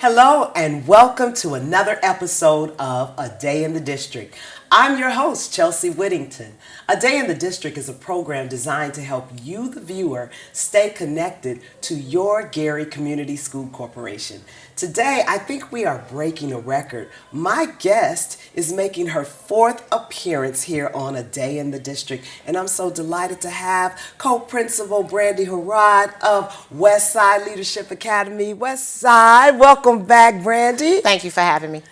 Hello and welcome to another episode of A Day in the District. I'm your host, Chelsea Whittington. A Day in the District is a program designed to help you, the viewer, stay connected to your Gary Community School Corporation. Today, I think we are breaking a record. My guest is making her fourth appearance here on A Day in the District, and I'm so delighted to have co-principal Brandi Herrod of Westside Leadership Academy. Westside, welcome back, Brandi. Thank you for having me.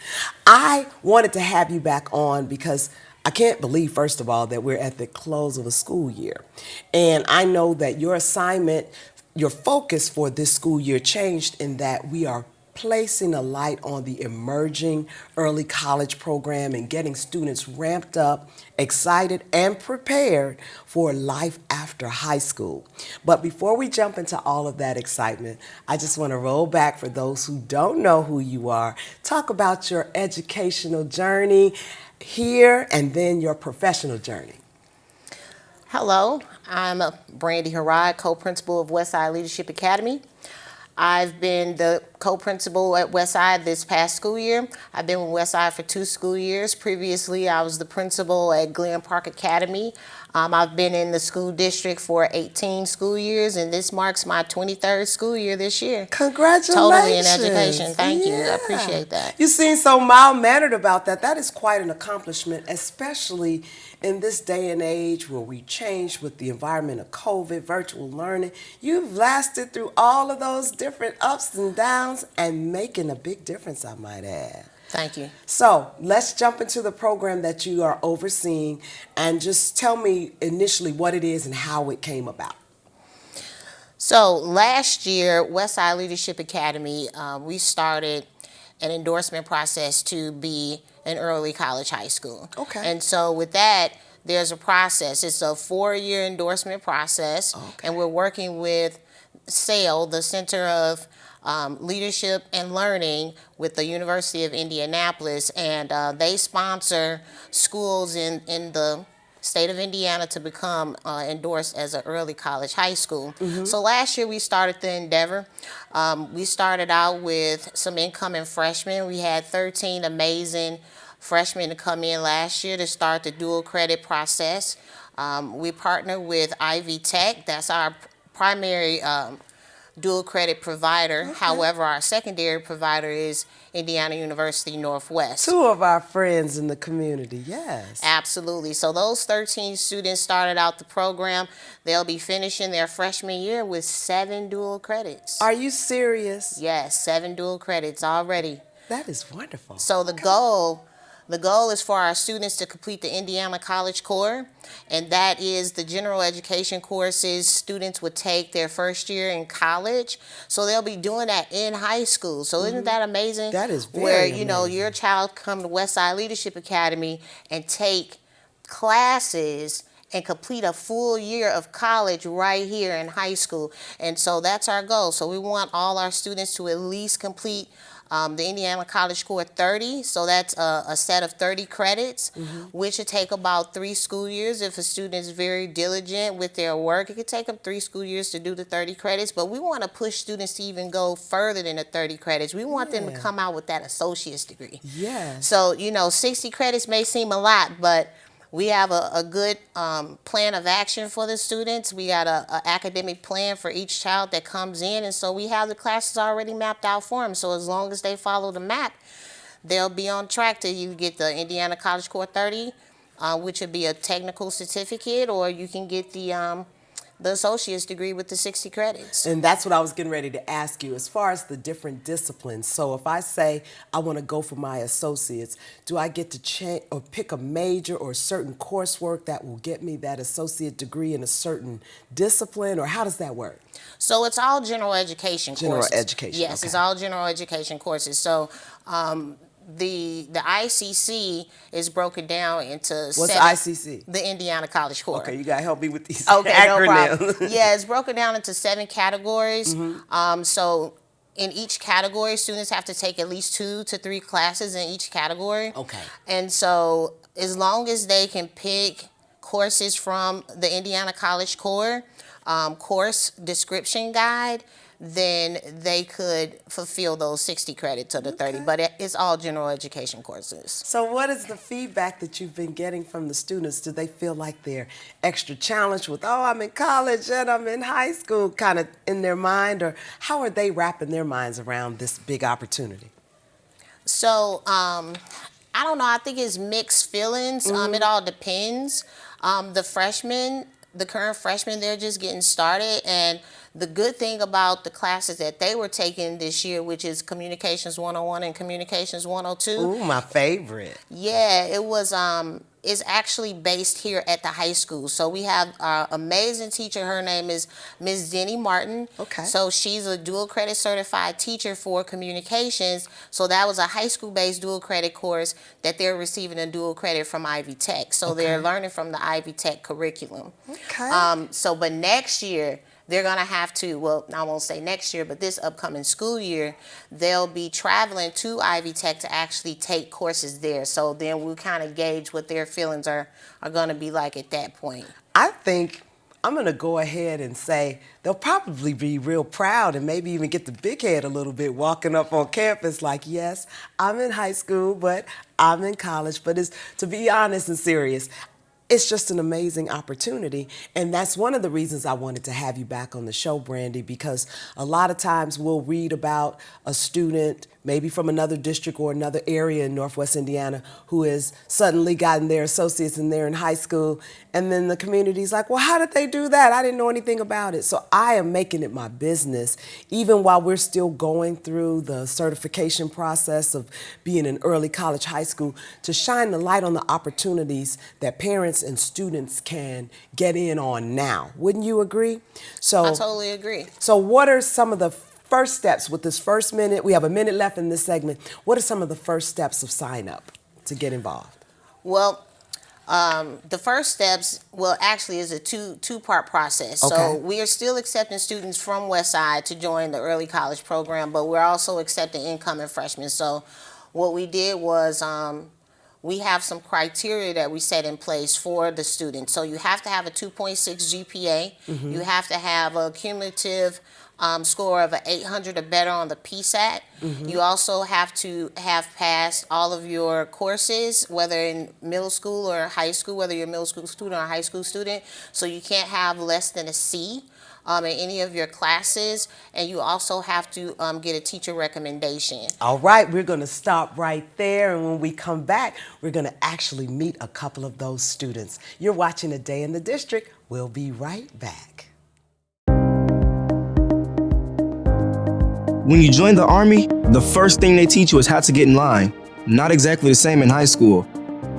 I wanted to have you back on because I can't believe, first of all, that we're at the close of a school year. And I know that your assignment, your focus for this school year changed in that we are placing a light on the emerging early college program and getting students ramped up, excited, and prepared for life after high school. But before we jump into all of that excitement, I just want to roll back for those who don't know who you are. Talk about your educational journey here and then your professional journey. Hello, I'm Brandi Herrod, co-principal of Westside Leadership Academy. I've been the co-principal at Westside this past school year. I've been with Westside for 2 school years. Previously, I was the principal at Glen Park Academy. I've been in the school district for 18 school years, and this marks my 23rd school year this year. Congratulations. Totally in education. Thank you. I appreciate that. You seem so mild-mannered about that. That is quite an accomplishment, especially in this day and age where we changed with the environment of COVID, virtual learning. You've lasted through all of those different ups and downs and making a big difference, I might add. Thank you. So let's jump into the program that you are overseeing and just tell me initially what it is and how it came about. So last year, Westside Leadership Academy, we started an endorsement process to be an early college high school. Okay. And so with that, there's a process. It's a 4-year endorsement process, and we're working with SAIL, the Center of Leadership and Learning with the University of Indianapolis, and they sponsor schools in the state of Indiana to become endorsed as an early college high school. So last year we started the endeavor. We started out with some incoming freshmen. We had 13 amazing freshmen to come in last year to start the dual credit process. We partnered with Ivy Tech. That's our primary dual credit provider. Okay. However, our secondary provider is Indiana University Northwest. 2 of our friends in the community, yes. Absolutely. So those 13 students started out the program. They'll be finishing their freshman year with 7 dual credits. Are you serious? Yes, 7 dual credits already. That is wonderful. So the goal is for our students to complete the Indiana College Core, and that is the general education courses students would take their first year in college. So they'll be doing that in high school. So isn't that amazing? That is very where amazing. your child come to Westside Leadership Academy and take classes and complete a full year of college right here in high school. And so that's our goal. So we want all our students to at least complete the Indiana College Core 30, so that's a set of 30 credits, which would take about 3 school years. If a student is very diligent with their work, it could take them 3 school years to do the 30 credits, but we want to push students to even go further than the 30 credits. We want them to come out with that associate's degree. Yes. So, 60 credits may seem a lot, but we have a good plan of action for the students. We got an academic plan for each child that comes in, and so we have the classes already mapped out for them. So as long as they follow the map, they'll be on track till you get the Indiana College Core 30, which would be a technical certificate, or you can get the associate's degree with the 60 credits. And that's what I was getting ready to ask you as far as the different disciplines. So if I say I want to go for my associates, do I get to or pick a major or certain coursework that will get me that associate degree in a certain discipline, or how does that work? So it's all general education courses. General education. Yes, okay. It's all general education courses. So the ICC is broken down into What's 7. ICC? The Indiana College Core. Okay, you gotta help me with these Okay, acronyms. no problem. Yeah, it's broken down into 7 categories. So in each category, students have to take at least 2 to 3 classes in each category. Okay. And so as long as they can pick courses from the Indiana College Core course description guide, then they could fulfill those 60 credits of the 30. Okay. But it's all general education courses. So what is the feedback that you've been getting from the students? Do they feel like they're extra challenged with, oh, I'm in college and I'm in high school, kind of in their mind? Or how are they wrapping their minds around this big opportunity? So I don't know. I think it's mixed feelings. It all depends. The current freshmen, they're just getting started. And the good thing about the classes that they were taking this year, which is Communications 101 and Communications 102. Ooh, my favorite. Yeah, it was is actually based here at the high school. So we have our amazing teacher. Her name is Ms. Denny Martin. Okay. So she's a dual credit certified teacher for communications. So that was a high school based dual credit course that they're receiving a dual credit from Ivy Tech. So they're learning from the Ivy Tech curriculum. Okay. But next year, they're going to have to, well, I won't say next year, but this upcoming school year, they'll be traveling to Ivy Tech to actually take courses there. So then we'll kind of gauge what their feelings are going to be like at that point. I think I'm going to go ahead and say they'll probably be real proud and maybe even get the big head a little bit walking up on campus like, yes, I'm in high school, but I'm in college. But it's, to be honest and serious, it's just an amazing opportunity. And that's one of the reasons I wanted to have you back on the show, Brandi, because a lot of times we'll read about a student, maybe from another district or another area in Northwest Indiana, who has suddenly gotten their associates and they're in high school. And then the community's like, well, how did they do that? I didn't know anything about it. So I am making it my business, even while we're still going through the certification process of being in early college, high school, to shine the light on the opportunities that parents and students can get in on now. Wouldn't you agree? So I totally agree. So what are some of the first steps with this first minute? We have a minute left in this segment. What are some of the first steps of sign up to get involved? Well, the first steps, well, actually is a two-part process. Okay. So we are still accepting students from Westside to join the early college program, but we're also accepting incoming freshmen. So what we did was we have some criteria that we set in place for the students. So you have to have a 2.6 GPA. You have to have a cumulative score of an 800 or better on the PSAT. You also have to have passed all of your courses, whether in middle school or high school, whether you're a middle school student or a high school student. So you can't have less than a C in any of your classes, and you also have to get a teacher recommendation. All right, we're going to stop right there, and when we come back, we're going to actually meet a couple of those students. You're watching A Day in the District. We'll be right back. When you join the Army, the first thing they teach you is how to get in line. Not exactly the same in high school.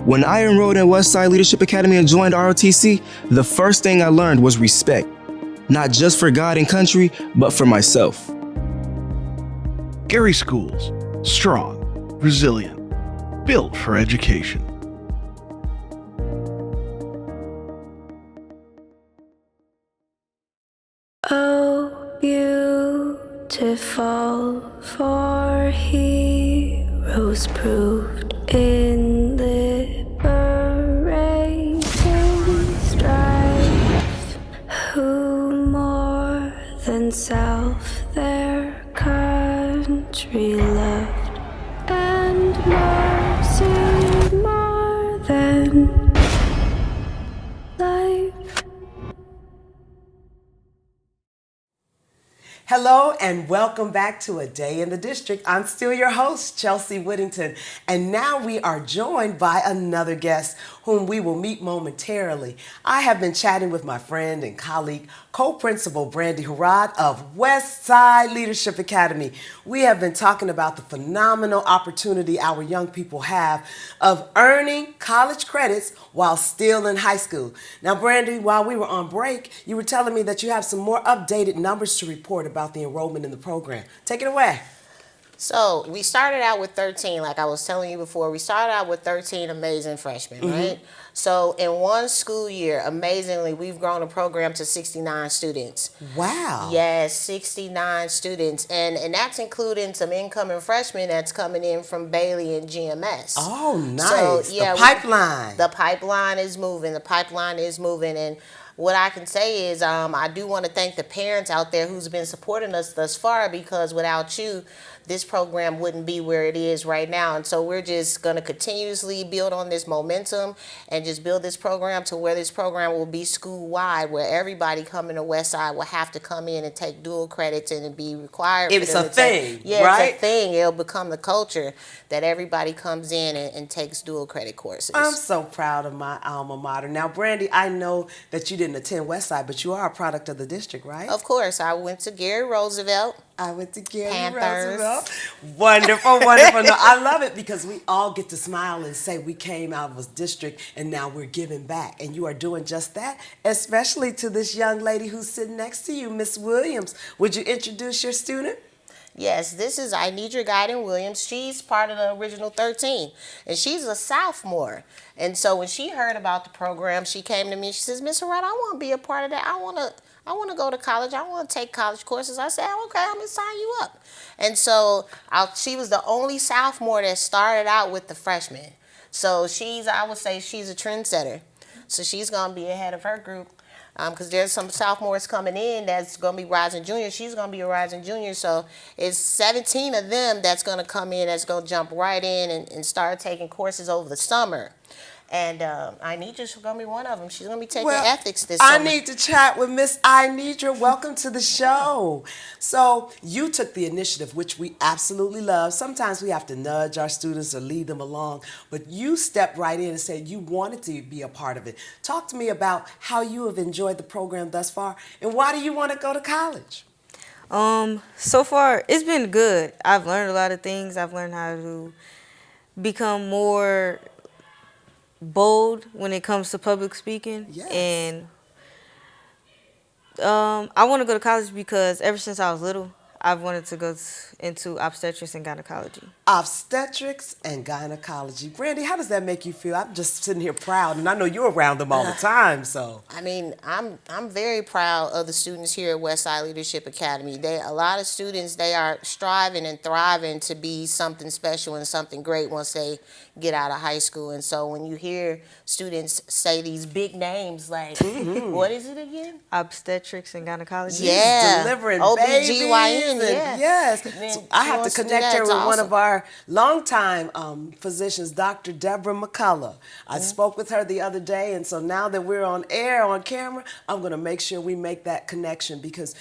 When I enrolled in Westside Leadership Academy and joined ROTC, the first thing I learned was respect. Not just for God and country, but for myself. Gary Schools, strong, resilient, built for education. Oh, beautiful for heroes proved in liberating strife, who more than self their country loved, and mercy more than life. Hello and welcome back to A Day in the District. I'm still your host, Chelsea Whittington, and now we are joined by another guest whom we will meet momentarily. I have been chatting with my friend and colleague, co-principal Brandi Herrod of Westside Leadership Academy. We have been talking about the phenomenal opportunity our young people have of earning college credits while still in high school. Now, Brandi, while we were on break, you were telling me that you have some more updated numbers to report about the enrollment in the program. Take it away. So we started out with 13, like I was telling you before. We started out with 13 amazing freshmen, right? So in one school year, amazingly, we've grown the program to 69 students. Wow. Yes, 69 students. And that's including some incoming freshmen that's coming in from Bailey and GMS. Oh, nice. So, yeah, the pipeline. The pipeline is moving. The pipeline is moving. And what I can say is I do want to thank the parents out there who's been supporting us thus far, because without you, this program wouldn't be where it is right now. And so we're just going to continuously build on this momentum and just build this program to where this program will be school-wide, where everybody coming to Westside will have to come in and take dual credits, and it be required. It's a thing, yeah, right? It's a thing. It'll become the culture that everybody comes in and takes dual credit courses. I'm so proud of my alma mater. Now, Brandi, I know that you didn't attend Westside, but you are a product of the district, right? Of course, I went to Gary Roosevelt. I went to Gary Panthers. Roosevelt. Wonderful, wonderful. No, I love it because we all get to smile and say we came out of a district and now we're giving back. And you are doing just that, especially to this young lady who's sitting next to you, Miss Williams. Would you introduce your student? Yes, this is Inedra Guyton Williams. She's part of the original 13, and she's a sophomore. And so when she heard about the program, she came to me. She says, Miss Herrod, I want to be a part of that. I want to go to college. I want to take college courses. I said, okay, I'm going to sign you up. And so she was the only sophomore that started out with the freshmen. So I would say she's a trendsetter. So she's going to be ahead of her group. Because there's some sophomores coming in that's going to be rising juniors. She's going to be a rising junior. So it's 17 of them that's going to come in, that's going to jump right in and start taking courses over the summer. And Inedra's going to be one of them. She's going to be taking ethics this summer. I need to chat with Miss Inedra. Welcome to the show. So you took the initiative, which we absolutely love. Sometimes we have to nudge our students or lead them along, but you stepped right in and said you wanted to be a part of it. Talk to me about how you have enjoyed the program thus far, and why do you want to go to college? So far, it's been good. I've learned a lot of things. I've learned how to become more bold when it comes to public speaking. Yes. And I want to go to college because ever since I was little, I've wanted to go into obstetrics and gynecology. Obstetrics and gynecology. Brandi, how does that make you feel? I'm just sitting here proud, and I know you're around them all the time, so. I mean, I'm very proud of the students here at Westside Leadership Academy. A lot of students, they are striving and thriving to be something special and something great once they get out of high school. And so when you hear students say these big names like, what is it again? Obstetrics and gynecology. Yeah. Delivering OBGYN, babies. yeah. Yes. Man, So I she have to wants to do connect that. her It's with one awesome. of our longtime physicians, Dr. Deborah McCullough. I spoke with her the other day, and so now that we're on air, on camera, I'm going to make sure we make that connection, because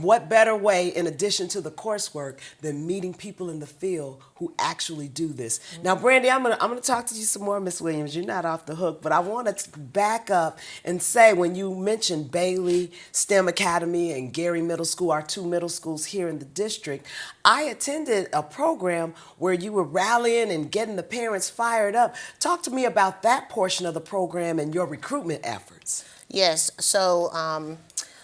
what better way, in addition to the coursework, than meeting people in the field who actually do this. Now, Brandi, I'm gonna talk to you some more, Miss Williams. You're not off the hook, but I want to back up and say, when you mentioned Bailey STEM Academy and Gary Middle School, our two middle schools here in the district, I attended a program where you were rallying and getting the parents fired up. Talk to me about that portion of the program and your recruitment efforts. Yes, so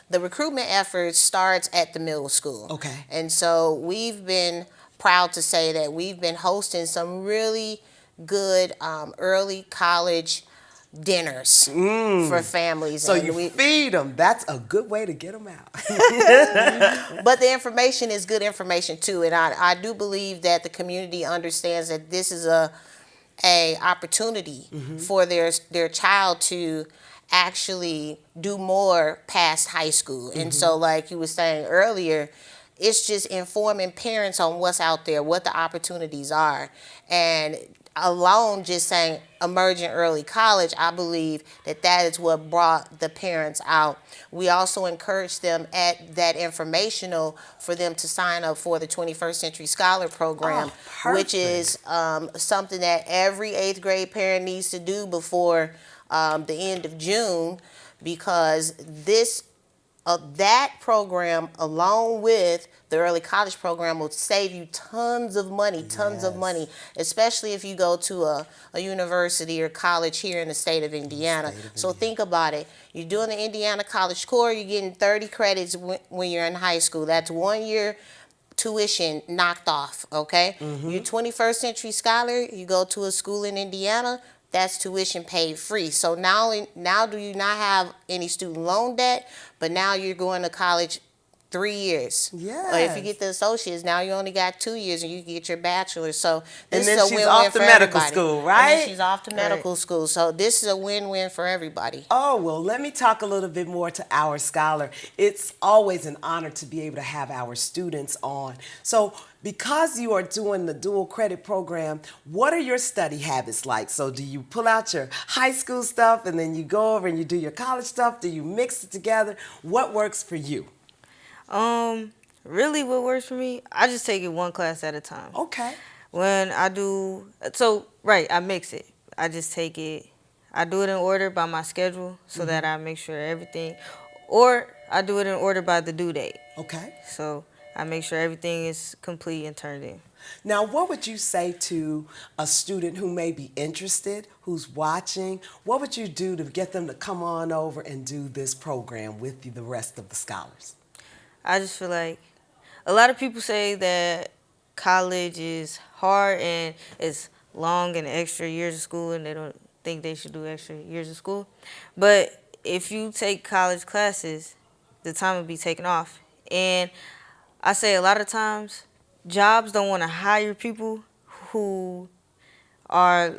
the recruitment effort starts at the middle school. Okay. And so we've been proud to say that we've been hosting some really good early college dinners for families. So and you feed them. That's a good way to get them out. But the information is good information too, and I do believe that the community understands that this is a opportunity for their child to actually do more past high school. And so, like you were saying earlier, it's just informing parents on what's out there, what the opportunities are. And alone just saying emerging early college, I believe that is what brought the parents out. We also encourage them at that informational for them to sign up for the 21st Century Scholar Program, which is something that every 8th grade parent needs to do before the end of June, because that program, along with the early college program, will save you tons of money, especially if you go to a university or college here in the state of Indiana. So think about it. You're doing the Indiana College Core, you're getting 30 credits when you're in high school. That's 1 year tuition knocked off, okay? You're 21st Century Scholar, you go to a school in Indiana, that's tuition paid free. So now do you not have any student loan debt, but now you're going to college 3 years. Yes. Or if you get the associates, now you only got 2 years and you can get your bachelor's. So this And is then a she's win-win off to for medical everybody. school, And right? then she's off to medical school. So this is a win-win for everybody. Oh, well, let me talk a little bit more to our scholar. It's always an honor to be able to have our students on. So because you are doing the dual credit program, what are your study habits like? So do you pull out your high school stuff and then you go over and you do your college stuff? Do you mix it together? What works for you? Really what works for me, I just take it one class at a time. Okay. When I do, I mix it. I just take it, I do it in order by my schedule so that I make sure everything, or I do it in order by the due date. Okay. So I make sure everything is complete and turned in. Now, what would you say to a student who may be interested, who's watching? What would you do to get them to come on over and do this program with the rest of the scholars? I just feel like a lot of people say that college is hard and it's long and extra years of school and they don't think they should do extra years of school. But if you take college classes, the time will be taken off. And I say a lot of times, jobs don't want to hire people who are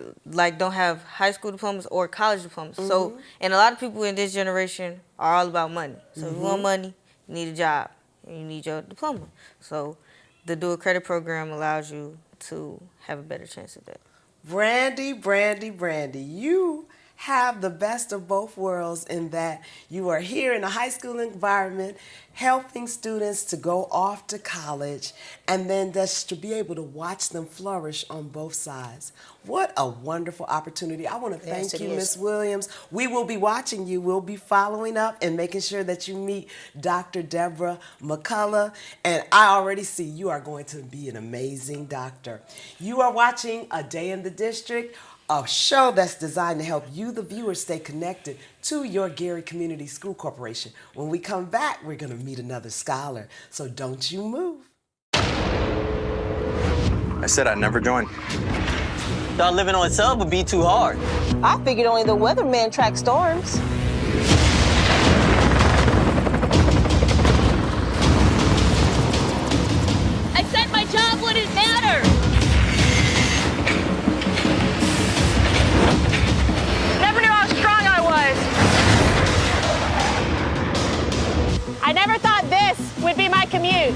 don't have high school diplomas or college diplomas. So, and a lot of people in this generation are all about money. So if you want money, you need a job and you need your diploma. So the dual credit program allows you to have a better chance of that. Brandi, you have the best of both worlds in that you are here in a high school environment helping students to go off to college and then just to be able to watch them flourish on both sides. What a wonderful opportunity. I want to thank you, Ms. Williams. We will be watching you. We'll be following up and making sure that you meet Dr. Deborah McCullough. And I already see you are going to be an amazing doctor. You are watching A Day in the District, a show that's designed to help you, the viewer, stay connected to your Gary Community School Corporation. When we come back, we're going to meet another scholar, so don't you move. I said I'd never join. Thought living on sub would be too hard. I figured only the weatherman track storms. I said my job wouldn't matter. Never knew how strong I was. I never thought this would be my commute.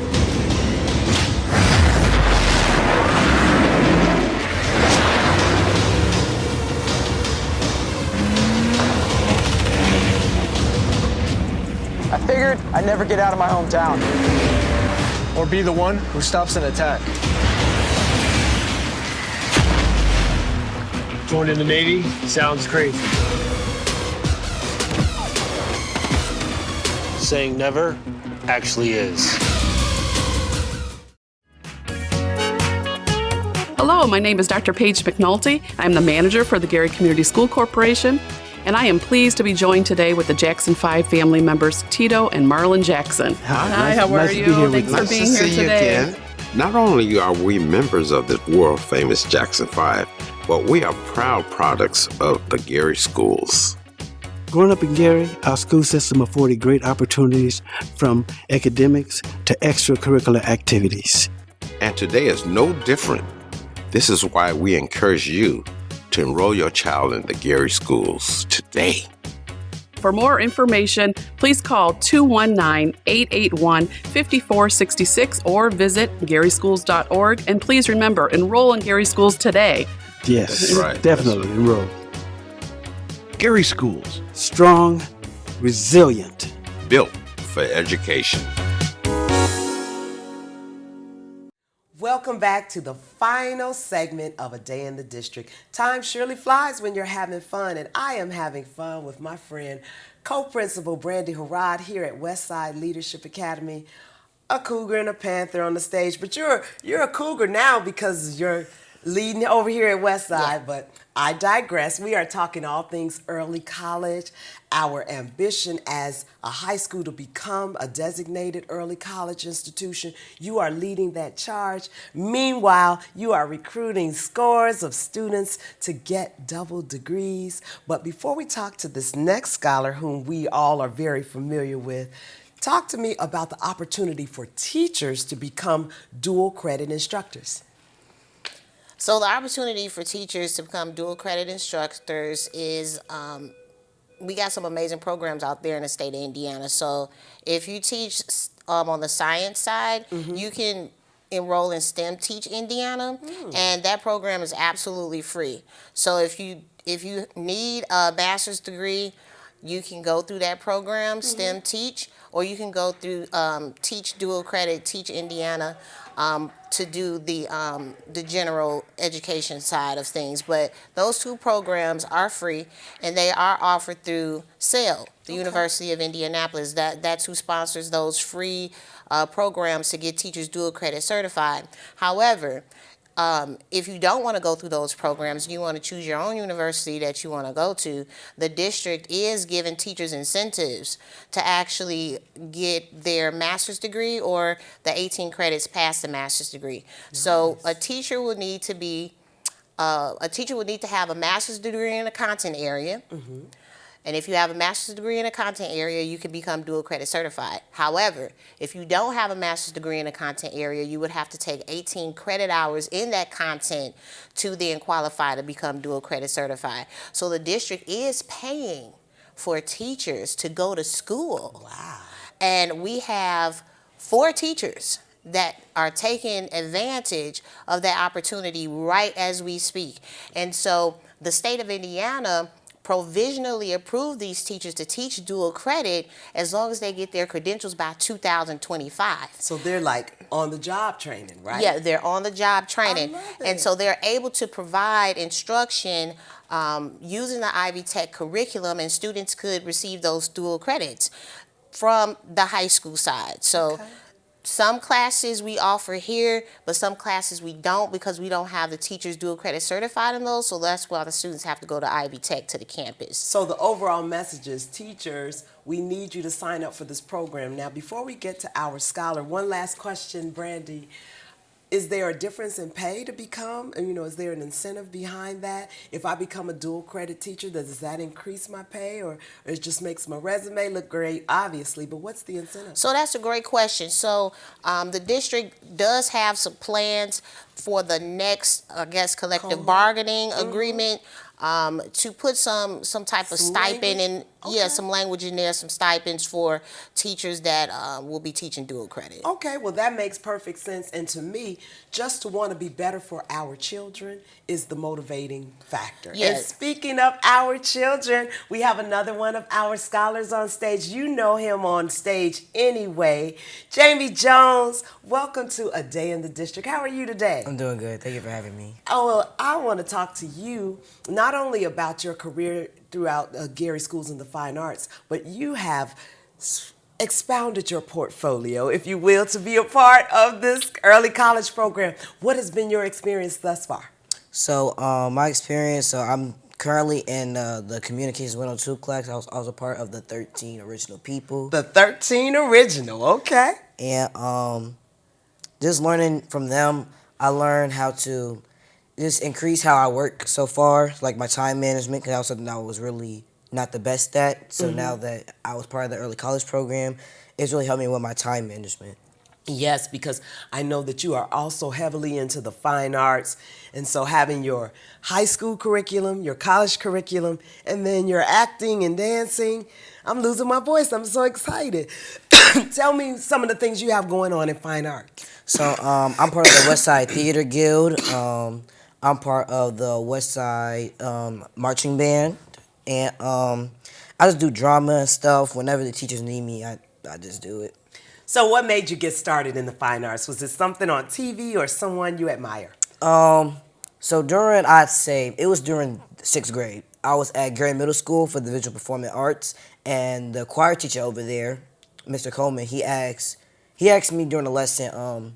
I figured I'd never get out of my hometown. Or be the one who stops an attack. Joining the Navy sounds crazy. Saying never actually is. Hello, my name is Dr. Paige McNulty. I'm the manager for the Gary Community School Corporation, and I am pleased to be joined today with the Jackson 5 family members, Tito and Marlon Jackson. Hi, how are you? Thanks for being here today. Again. Not only are we members of the world-famous Jackson 5, but we are proud products of the Gary schools. Growing up in Gary, our school system afforded great opportunities from academics to extracurricular activities. And today is no different. This is why we encourage you to enroll your child in the Gary schools today. For more information, please call 219-881-5466 or visit garyschools.org. And please remember, enroll in Gary Schools today. Yes, right. Definitely enroll. Gary Schools. Strong, resilient. Built for education. Welcome back to the final segment of A Day in the District. Time surely flies when you're having fun, and I am having fun with my friend, co-principal Brandi Herrod here at Westside Leadership Academy. A cougar and a panther on the stage, but you're a cougar now because you're leading over here at Westside, but I digress. We are talking all things early college, our ambition as a high school to become a designated early college institution. You are leading that charge. Meanwhile, you are recruiting scores of students to get double degrees. But before we talk to this next scholar, whom we all are very familiar with, Talk to me about the opportunity for teachers to become dual credit instructors. So the opportunity for teachers to become dual credit instructors is we got some amazing programs out there in the state of Indiana. So if you teach on the science side, you can enroll in STEM Teach Indiana, and that program is absolutely free. So if you need a master's degree, you can go through that program, STEM Teach, or you can go through Teach Dual Credit, Teach Indiana, to do the general education side of things. But those two programs are free, and they are offered through SAIL, the University of Indianapolis. That's who sponsors those free programs to get teachers dual credit certified. However, if you don't want to go through those programs, you want to choose your own university that you want to go to, the district is giving teachers incentives to actually get their master's degree or the 18 credits past the master's degree. Nice. So a teacher would need to have a master's degree in a content area. And if you have a master's degree in a content area, you can become dual credit certified. However, if you don't have a master's degree in a content area, you would have to take 18 credit hours in that content to then qualify to become dual credit certified. So the district is paying for teachers to go to school. Wow. And we have 4 teachers that are taking advantage of that opportunity right as we speak. And so the state of Indiana provisionally approved these teachers to teach dual credit as long as they get their credentials by 2025. So they're like on the job training, right? Yeah, they're on the job training. I love it. And so they're able to provide instruction using the Ivy Tech curriculum, and students could receive those dual credits from the high school side. So some classes we offer here, but some classes we don't, because we don't have the teachers dual credit certified in those. So that's why the students have to go to Ivy Tech to the campus. So the overall message is, teachers, we need you to sign up for this program. Now, before we get to our scholar, one last question, Brandi. Is there a difference in pay to become, is there an incentive behind that? If I become a dual credit teacher, does that increase my pay, or it just makes my resume look great, obviously, but what's the incentive? So that's a great question. So the district does have some plans for the next, I guess, collective bargaining agreement to put some type of stipend in, some language in there, some stipends for teachers that will be teaching dual credit. Okay, well, that makes perfect sense. And to me, just to want to be better for our children is the motivating factor. Yes. And speaking of our children, we have another one of our scholars on stage. You know him on stage anyway. Jamie Jones, welcome to A Day in the District. How are you today? I'm doing good. Thank you for having me. Oh, well, I want to talk to you not only about your career throughout Gary Schools in the Fine Arts, but you have expounded your portfolio, if you will, to be a part of this early college program. What has been your experience thus far? So my experience, I'm currently in the Communications 102 class. I was a part of the 13 Original People. The 13 Original, okay. And just learning from them, I learned how to just increase how I work so far, like my time management, because that was something I was really not the best at. So now that I was part of the early college program, it's really helped me with my time management. Yes, because I know that you are also heavily into the fine arts, and so having your high school curriculum, your college curriculum, and then your acting and dancing, I'm losing my voice. I'm so excited. Tell me some of the things you have going on in fine arts. So I'm part of the West Side Theater Guild. I'm part of the West Side Marching Band, and I just do drama and stuff. Whenever the teachers need me, I just do it. So what made you get started in the fine arts? Was it something on TV or someone you admire? So I'd say, it was during 6th grade. I was at Gary Middle School for the Visual Performing Arts, and the choir teacher over there, Mr. Coleman, he asked me during the lesson,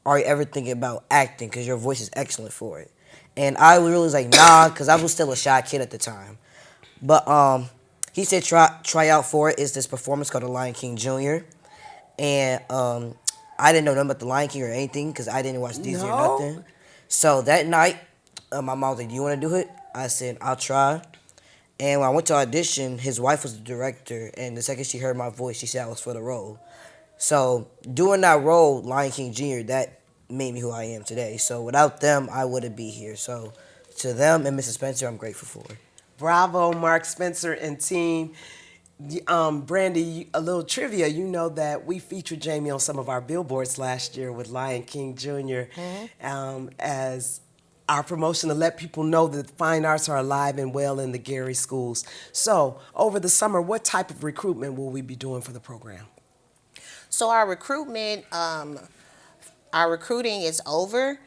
are you ever thinking about acting? Because your voice is excellent for it. And I really was like, nah, because I was still a shy kid at the time. But he said try out for it. It's this performance called The Lion King Jr. And I didn't know nothing about The Lion King or anything because I didn't watch Disney or nothing. So that night, my mom was like, do you want to do it? I said, I'll try. And when I went to audition, his wife was the director, and the second she heard my voice, she said I was for the role. So doing that role, Lion King Jr., that made me who I am today. So without them, I wouldn't be here. So to them and Mrs. Spencer, I'm grateful for. Bravo, Mark Spencer and team. Brandi, a little trivia. You know that we featured Jamie on some of our billboards last year with Lion King Jr. As our promotion to let people know that fine arts are alive and well in the Gary schools. So, over the summer, what type of recruitment will we be doing for the program? So our recruitment, our recruiting is over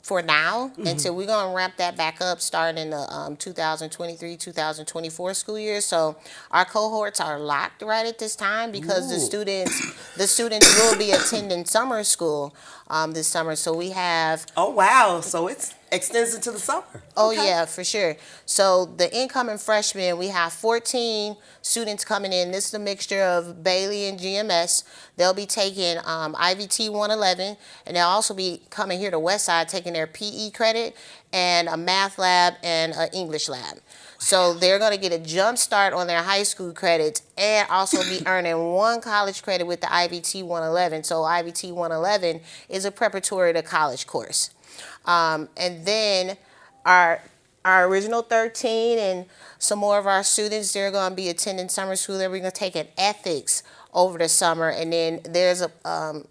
for now until we're going to ramp that back up starting in the 2023-2024 school year. So our cohorts are locked right at this time because the students will be attending summer school this summer. So we have... Oh, wow. So it extends into the summer. Oh, yeah, for sure. So the incoming freshmen, we have 14 students coming in. This is a mixture of Bailey and GMS. They'll be taking IVT 111, and they'll also be coming here to Westside taking their PE credit and a math lab and an English lab. So they're going to get a jump start on their high school credits and also be earning 1 college credit with the IVT 111. So IVT 111 is a preparatory to college course. And then our original 13 and some more of our students, they're going to be attending summer school. They're going to take an ethics over the summer. And then there's a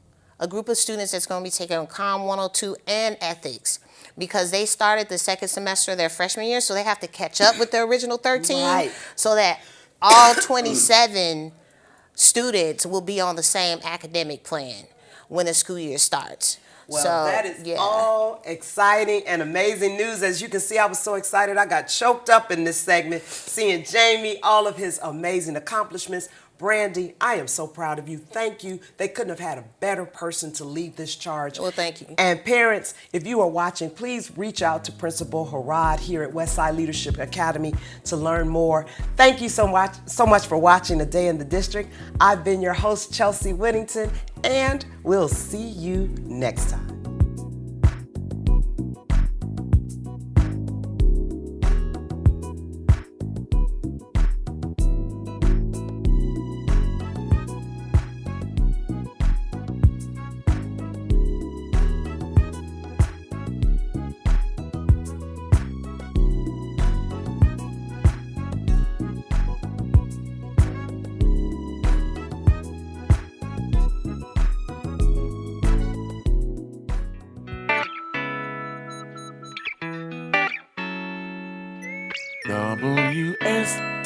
group of students that's going to be taking COM 102 and ethics because they started the second semester of their freshman year, so they have to catch up with the original 13 so that all 27 students will be on the same academic plan when the school year starts. Well, so, that is all exciting and amazing news. As you can see, I was so excited. I got choked up in this segment, seeing Jamie, all of his amazing accomplishments. Brandi, I am so proud of you. Thank you. They couldn't have had a better person to lead this charge. Well, thank you. And parents, if you are watching, please reach out to Principal Herrod here at Westside Leadership Academy to learn more. Thank you so much for watching A Day in the District. I've been your host, Chelsea Whittington, and we'll see you next time. WSTG